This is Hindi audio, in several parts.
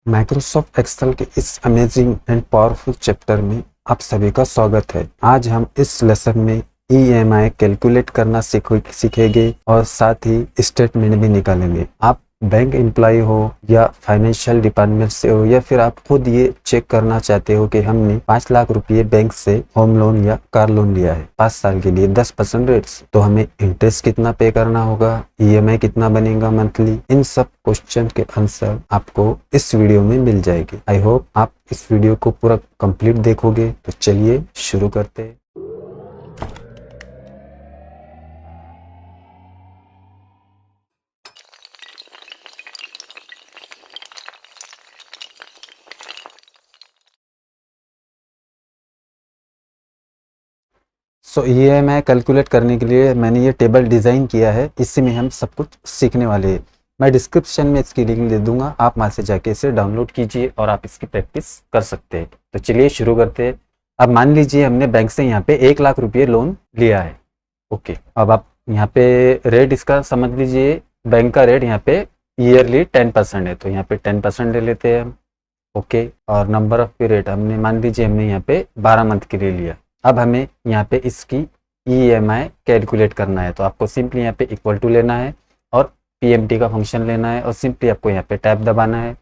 माइक्रोसॉफ्ट एक्सेल के इस अमेजिंग एंड पावरफुल चैप्टर में आप सभी का स्वागत है। आज हम इस लेसन में ईएमआई कैलकुलेट करना सीखेंगे और साथ ही स्टेटमेंट भी निकालेंगे। आप बैंक एम्प्लॉय हो या फाइनेंशियल डिपार्टमेंट से हो या फिर आप खुद ये चेक करना चाहते हो कि हमने 5 लाख रुपए बैंक से होम लोन या कार लोन लिया है 5 साल के लिए 10% रेट्स, तो हमें इंटरेस्ट कितना पे करना होगा, ईएमआई कितना बनेगा मंथली, इन सब क्वेश्चन के आंसर आपको इस वीडियो में मिल जाएगी। आई होप आप इस वीडियो को पूरा कंप्लीट देखोगे। तो चलिए शुरू करते हैं। सो ईएमआई कैलकुलेट करने के लिए मैंने ये टेबल डिज़ाइन किया है, इसी में हम सब कुछ सीखने वाले हैं। मैं डिस्क्रिप्शन में इसकी लिंक दे दूंगा, आप वहाँ से जाके इसे डाउनलोड कीजिए और आप इसकी प्रैक्टिस कर सकते हैं। तो चलिए शुरू करते हैं। अब मान लीजिए हमने बैंक से यहाँ पे 1 लाख रुपये लोन लिया है। ओके, अब आप यहाँ पे रेट इसका समझ लीजिए। बैंक का रेट यहाँ पे ईयरली 10% है, तो यहाँ पे 10% ले लेते हैं हम। ओके, और नंबर ऑफ पीरियड हमने मान लीजिए हमने यहाँ पे 12 मंथ के लिए लिया। अब हमें यहाँ पे इसकी ईएमआई कैलकुलेट करना है, तो आपको सिंपली यहाँ पे इक्वल टू लेना है और पीएमटी का फंक्शन लेना है और सिंपली आपको यहाँ पे टैब दबाना है।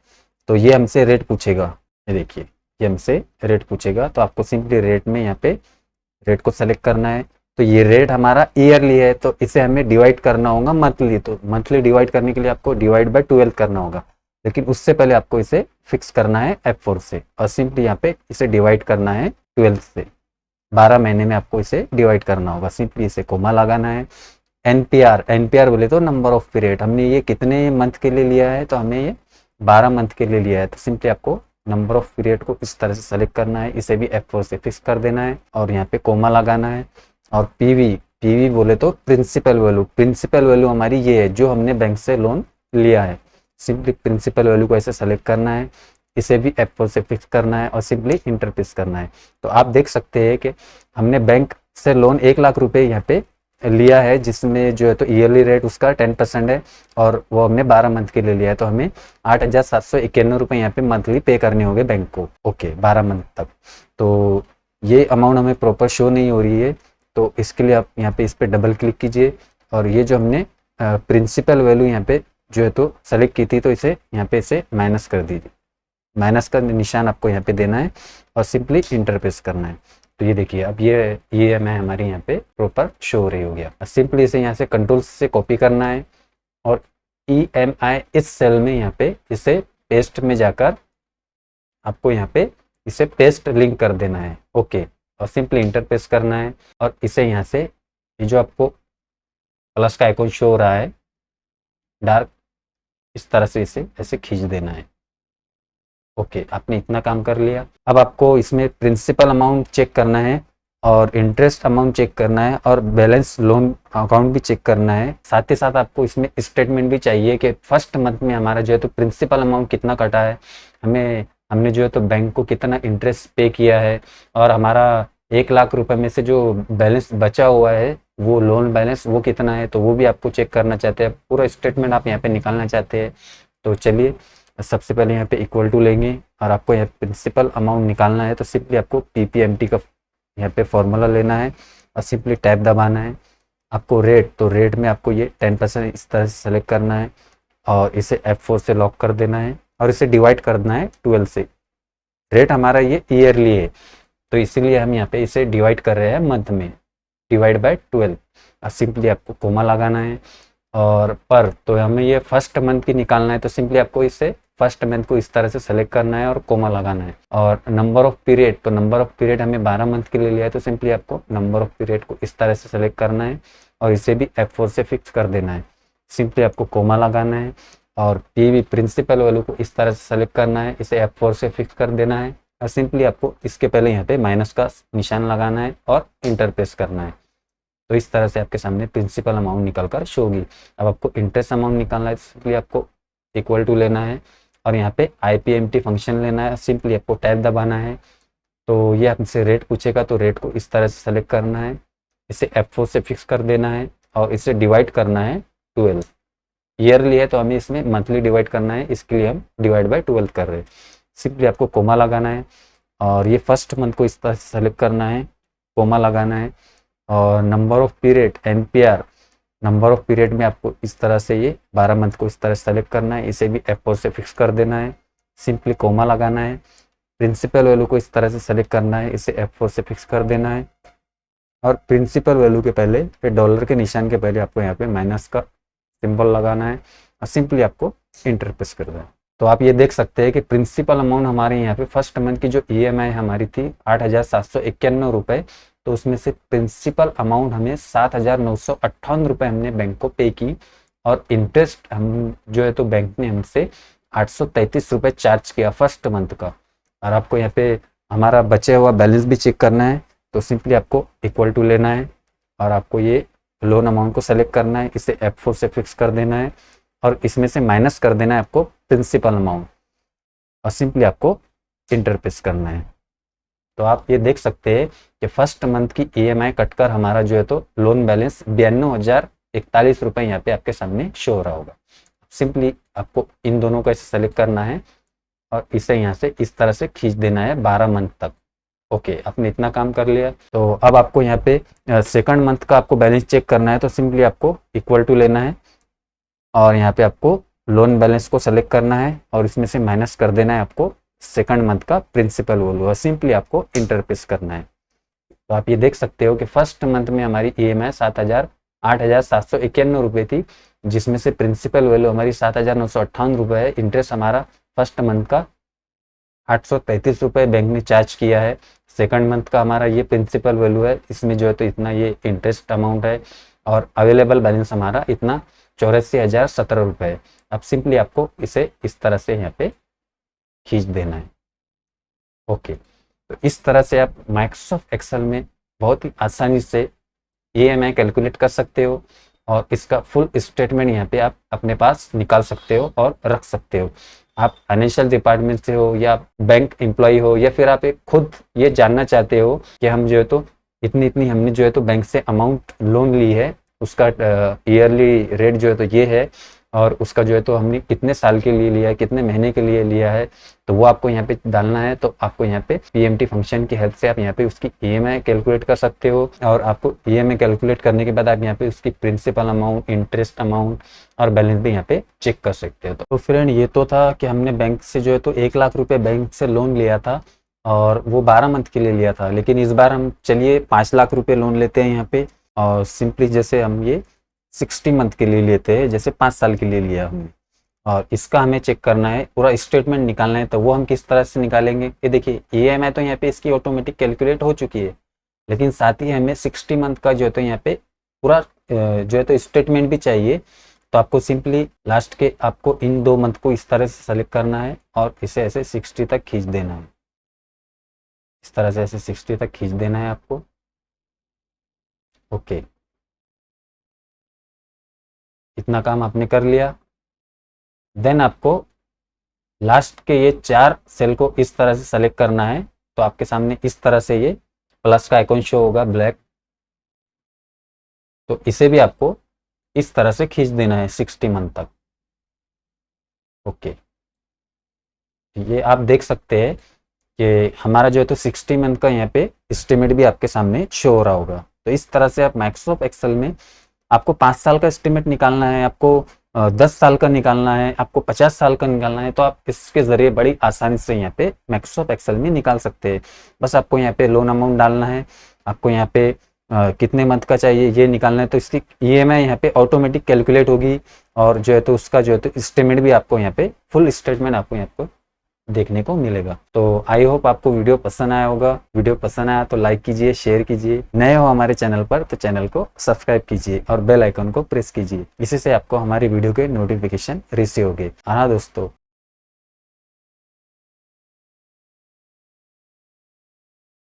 तो ये हमसे रेट पूछेगा, ये देखिए ये हमसे रेट पूछेगा, तो आपको सिंपली रेट में यहाँ पे रेट को सेलेक्ट करना है। तो ये रेट हमारा ईयरली है, तो इसे हमें डिवाइड करना होगा मंथली। तो मंथली डिवाइड करने के लिए आपको डिवाइड बाय 12 करना होगा, लेकिन उससे पहले आपको इसे फिक्स करना है F4 से और सिंपली यहाँ पे इसे डिवाइड करना है 12 से। 12 महीने में आपको इसे डिवाइड करना होगा, सिंपली इसे कोमा लगाना है। एनपीआर बोले तो नंबर ऑफ पीरियड, हमने ये कितने मंथ के लिए लिया है, तो हमें ये 12 मंथ के लिए लिया है, तो सिंपली आपको नंबर ऑफ पीरियड को इस तरह से सेलेक्ट करना है, इसे भी F4 से फिक्स कर देना है और यहाँ पे कोमा लगाना है। और पीवी बोले तो प्रिंसिपल वैल्यू हमारी ये है जो हमने बैंक से लोन लिया है। सिंपली प्रिंसिपल वैल्यू को ऐसे सेलेक्ट करना है, इसे भी F4 से फिक्स करना है और सिंपली इंटर प्रेस करना है। तो आप देख सकते हैं कि हमने बैंक से लोन 1 लाख रुपए यहाँ पे लिया है, जिसमें जो है तो ईयरली रेट उसका 10% है और वो हमने 12 मंथ के लिए लिया है, तो हमें 8,791 रुपये यहाँ पे मंथली पे करने होंगे बैंक को। ओके, 12 मंथ तक। तो ये अमाउंट हमें प्रॉपर शो नहीं हो रही है, तो इसके लिए आप यहाँ पे इस पर डबल क्लिक कीजिए और ये जो हमने प्रिंसिपल वैल्यू यहाँ पे जो है तो सेलेक्ट की थी, तो इसे यहाँ पे इसे माइनस कर दीजिए। माइनस का निशान आपको यहाँ पे देना है और सिंपली इंटर प्रेस करना है। तो ये देखिए अब ये ईएमआई हमारी यहाँ पे प्रॉपर शो हो रही हो गया। सिंपली इसे यहाँ से कंट्रोल से कॉपी करना है और ईएमआई इस सेल में यहाँ पे इसे पेस्ट में जाकर आपको यहाँ पे इसे पेस्ट लिंक कर देना है। ओके, और सिंपली इंटर प्रेस करना है और इसे यहाँ से ये जो आपको प्लस का आइकॉन शो हो रहा है डार्क, इस तरह से इसे ऐसे खींच देना है। ओके, आपने इतना काम कर लिया। अब आपको इसमें प्रिंसिपल अमाउंट चेक करना है और इंटरेस्ट अमाउंट चेक करना है और बैलेंस लोन अकाउंट भी चेक करना है। साथ ही साथ आपको इसमें स्टेटमेंट भी चाहिए कि फर्स्ट मंथ में हमारा जो है तो प्रिंसिपल अमाउंट कितना कटा है, हमने जो है तो बैंक को कितना इंटरेस्ट पे किया है और हमारा 1 लाख रुपए में से जो बैलेंस बचा हुआ है वो लोन बैलेंस वो कितना है, तो वो भी आपको चेक करना चाहते हैं। पूरा स्टेटमेंट आप यहाँ पे निकालना चाहते हैं। तो चलिए सबसे पहले यहाँ पे इक्वल टू लेंगे और आपको यहाँ प्रिंसिपल अमाउंट निकालना है, तो सिंपली आपको पीपीएमटी का यहाँ पे फॉर्मूला लेना है और सिंपली टैब दबाना है। आपको रेट, तो रेट में आपको ये 10% इस तरह से सेलेक्ट करना है और इसे F4 से लॉक कर देना है और इसे डिवाइड करना है 12 से। रेट हमारा ये ईयरली है, तो इसीलिए हम यहाँ पे इसे डिवाइड कर रहे हैं मंथ में, डिवाइड बाय 12। और सिंपली आपको कोमा लगाना है और पर, तो हमें ये फर्स्ट मंथ की निकालना है, तो सिंपली आपको इसे फर्स्ट मंथ को इस तरह से सेलेक्ट करना है और कोमा लगाना है। और नंबर ऑफ पीरियड, तो नंबर ऑफ पीरियड हमें 12 मंथ के लिए लिया है, तो सिंपली आपको नंबर ऑफ पीरियड को इस तरह से सेलेक्ट करना है और इसे भी F4 से फिक्स कर देना है। सिंपली आपको कोमा लगाना है और पीवी प्रिंसिपल वैल्यू को इस तरह से सेलेक्ट करना है, इसे F4 से फिक्स कर देना है और सिंपली आपको इसके पहले यहाँ पे माइनस का निशान लगाना है और इंटर प्रेस करना है। तो इस तरह से आपके सामने प्रिंसिपल अमाउंट निकल कर शो होगी। अब आपको इंटरेस्ट अमाउंट निकालना है, सिंपली आपको इक्वल टू लेना है और यहाँ पे IPMT फंक्शन लेना है, सिंपली आपको टैब दबाना है। तो ये आपसे रेट पूछेगा, तो रेट को इस तरह से सेलेक्ट करना है, इसे F4 से फिक्स कर देना है और इसे डिवाइड करना है 12। ईयरली है तो हमें इसमें मंथली डिवाइड करना है, इसके लिए हम डिवाइड बाय 12 कर रहे हैं। सिंपली आपको कोमा लगाना है और ये फर्स्ट मंथ को इस तरह से सेलेक्ट करना है, कोमा लगाना है। और number of period NPR, number of period में आपको इस तरह से ये 12 मंथ को इस तरह से सेलेक्ट करना है, इसे भी F4 से फिक्स कर देना है, सिंपली कोमा लगाना है। प्रिंसिपल वैल्यू को इस तरह से सेलेक्ट करना है, इसे F4 से फिक्स कर देना है। और प्रिंसिपल वैल्यू के पहले फिर डॉलर के निशान के पहले आपको यहाँ पे माइनस का सिंबल लगाना है और सिंपली आपको इंटर प्रेस कर देना है। तो आप ये देख सकते हैं कि प्रिंसिपल अमाउंट हमारे यहाँ पे फर्स्ट मंथ की जो EMI हमारी थी 8,791 रुपये, तो उसमें से प्रिंसिपल अमाउंट हमें 7,958 रुपये हमने बैंक को पे की और इंटरेस्ट हम जो है तो बैंक ने हमसे 833 रुपये चार्ज किया फर्स्ट मंथ का। और आपको यहाँ पे हमारा बचे हुआ बैलेंस भी चेक करना है, तो सिंपली आपको इक्वल टू लेना है और आपको ये लोन अमाउंट को सेलेक्ट करना है, इसे F4 से फिक्स कर देना है और इसमें से माइनस कर देना है आपको प्रिंसिपल अमाउंट और सिंपली आपको इंटर प्रेस करना है। तो आप ये देख सकते हैं कि फर्स्ट मंथ की EMI कटकर हमारा जो है तो लोन बैलेंस 92,041 रुपये यहाँ पे आपके सामने शो हो रहा होगा। सिंपली आपको इन दोनों को ऐसे सेलेक्ट करना है और इसे यहाँ से इस तरह से खींच देना है 12 मंथ तक। ओके, आपने इतना काम कर लिया। तो अब आपको यहाँ पे सेकंड मंथ का आपको बैलेंस चेक करना है, तो सिंपली आपको इक्वल टू लेना है और यहाँ पे आपको लोन बैलेंस को सेलेक्ट करना है और इसमें से माइनस कर देना है आपको सेकंड मंथ का प्रिंसिपल वैल्यू और सिंपली आपको इंटर प्रेस करना है। तो आप ये देख सकते हो कि फर्स्ट मंथ में हमारी EMI 8,791 रुपये थी, जिसमें से प्रिंसिपल वैल्यू हमारी 7,958 रुपये है। इंटरेस्ट हमारा फर्स्ट मंथ का 833 रुपये बैंक ने चार्ज किया है। सेकंड मंथ का हमारा ये प्रिंसिपल वैल्यू है, इसमें जो है तो इतना ये इंटरेस्ट अमाउंट है और अवेलेबल बैलेंस हमारा इतना 84,017 रुपये है। अब सिंपली आपको इसे इस तरह से यहाँ पे खींच देना है। ओके, तो इस तरह से आप माइक्रोसॉफ्ट एक्सेल में बहुत ही आसानी से EMI कैलकुलेट कर सकते हो और इसका फुल स्टेटमेंट यहाँ पे आप अपने पास निकाल सकते हो और रख सकते हो। आप फाइनेंशियल डिपार्टमेंट से हो या बैंक एम्प्लॉय हो या फिर आप एक खुद ये जानना चाहते हो कि हम जो है तो इतनी हमने जो है तो बैंक से अमाउंट लोन ली है, उसका ईयरली रेट जो है तो ये है और उसका जो है तो हमने कितने साल के लिए लिया है, कितने महीने के लिए लिया है, तो वो आपको यहाँ पे डालना है। तो आपको यहाँ पे PMT फंक्शन की हेल्प से आप यहाँ पे उसकी EMI कैलकुलेट कर सकते हो और आपको EMI कैलकुलेट करने के बाद आप यहाँ पे उसकी प्रिंसिपल अमाउंट, इंटरेस्ट अमाउंट और बैलेंस भी यहाँ पे चेक कर सकते हो। तो फ्रेंड, ये तो था कि हमने बैंक से जो है तो 1 लाख रुपये बैंक से लोन लिया था और वो 12 मंथ के लिए लिया था, लेकिन इस बार हम चलिए 5 लाख रुपये लोन लेते हैं यहाँ पे और सिंपली जैसे हम ये 60 मंथ के लिए लेते हैं, जैसे 5 साल के लिए लिया हमने और इसका हमें चेक करना है, पूरा स्टेटमेंट निकालना है। तो वो हम किस तरह से निकालेंगे, ये देखिए EMI तो यहाँ पे इसकी ऑटोमेटिक कैलकुलेट हो चुकी है, लेकिन साथ ही हमें 60 मंथ का जो है तो यहाँ पे पूरा जो है तो स्टेटमेंट भी चाहिए। तो आपको सिंपली लास्ट के आपको इन 2 मंथ को इस तरह से सेलेक्ट करना है और इसे ऐसे 60 तक खींच देना है, इस तरह से ऐसे 60 तक खींच देना है आपको। ओके, इतना काम आपने कर लिया। देन आपको लास्ट के ये 4 सेल को इस तरह से सेलेक्ट करना है, तो आपके सामने इस तरह से ये प्लस का आइकॉन शो होगा ब्लैक, तो इसे भी आपको इस तरह से खींच देना है 60 मंथ तक। ओके, ये आप देख सकते हैं कि हमारा जो है तो 60 मंथ का यहाँ पे एस्टिमेट भी आपके सामने शो हो रहा होगा। तो इस तरह से आप माइक्रोसॉफ्ट एक्सेल में आपको 5 साल का एस्टिमेट निकालना है, आपको 10 साल का निकालना है, आपको 50 साल का निकालना है, तो आप इसके ज़रिए बड़ी आसानी से यहाँ पे माइक्रोसॉफ्ट एक्सेल में निकाल सकते हैं। बस आपको यहाँ पे लोन अमाउंट डालना है, आपको यहाँ पे कितने मंथ का चाहिए ये निकालना है, तो इसकी EMI यहाँ पे ऑटोमेटिक कैलकुलेट होगी और जो है तो उसका जो है तो एस्टिमेट भी आपको यहाँ पे फुल स्टेटमेंट आपको यहाँ पे देखने को मिलेगा। तो आई होप आपको वीडियो पसंद आया होगा। वीडियो पसंद आया तो लाइक कीजिए, शेयर कीजिए, नए हो हमारे चैनल पर तो चैनल को सब्सक्राइब कीजिए और बेल आइकन को प्रेस कीजिए, इसी से आपको हमारी वीडियो के नोटिफिकेशन रिसीव होंगे। हाँ दोस्तों,